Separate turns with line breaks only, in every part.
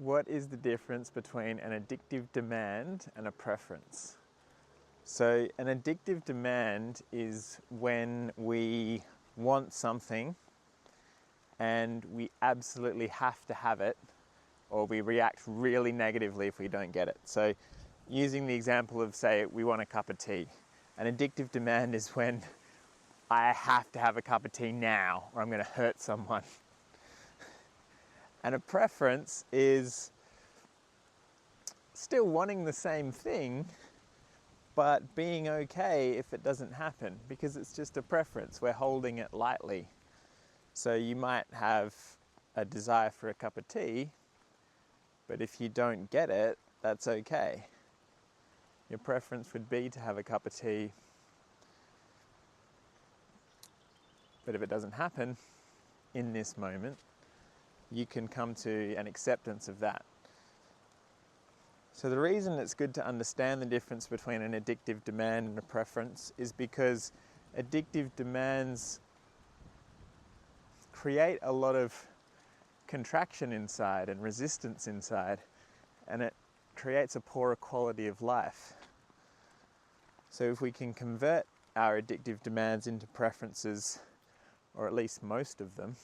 what is the difference between an addictive demand and a preference? So an addictive demand is when we want something and we absolutely have to have it, or we react really negatively if we don't get it. So using the example of, say, we want a cup of tea. An addictive demand is when I have to have a cup of tea now or I'm going to hurt someone. And a preference is still wanting the same thing, but being okay if it doesn't happen, because it's just a preference. We're holding it lightly. So you might have a desire for a cup of tea, but if you don't get it, that's okay. Your preference would be to have a cup of tea, but if it doesn't happen in this moment, you can come to an acceptance of that. So the reason it's good to understand the difference between an addictive demand and a preference is because addictive demands create a lot of contraction inside and resistance inside, and it creates a poorer quality of life. So if we can convert our addictive demands into preferences, or at least most of them,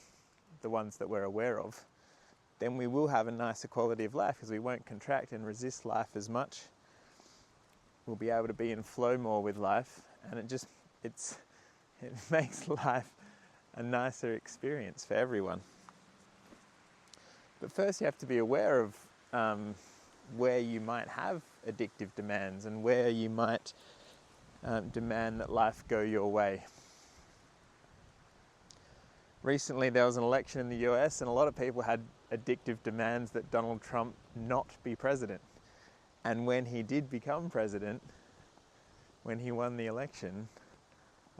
the ones that we're aware of, then we will have a nicer quality of life because we won't contract and resist life as much. We'll be able to be in flow more with life, and it makes life a nicer experience for everyone. But first you have to be aware of where you might have addictive demands and where you might demand that life go your way. Recently there was an election in the US and a lot of people had addictive demands that Donald Trump not be president. And when he did become president, when he won the election,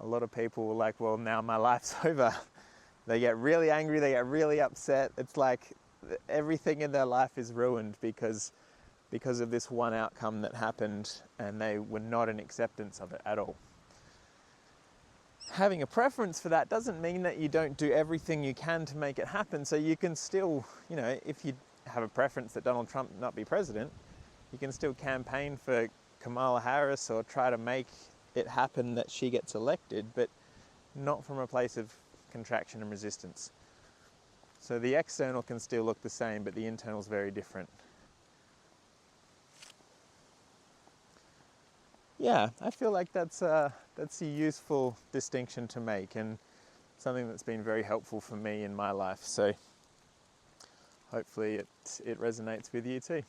a lot of people were like, well, now my life's over. They get really angry, they get really upset. It's like everything in their life is ruined because of this one outcome that happened, and they were not in acceptance of it at all. Having a preference for that doesn't mean that you don't do everything you can to make it happen. So you can still, if you have a preference that Donald Trump not be president, you can still campaign for Kamala Harris or try to make it happen that she gets elected, but not from a place of contraction and resistance. So the external can still look the same, but the internal is very different. Yeah, I feel like that's a useful distinction to make, and something that's been very helpful for me in my life. So hopefully it resonates with you too.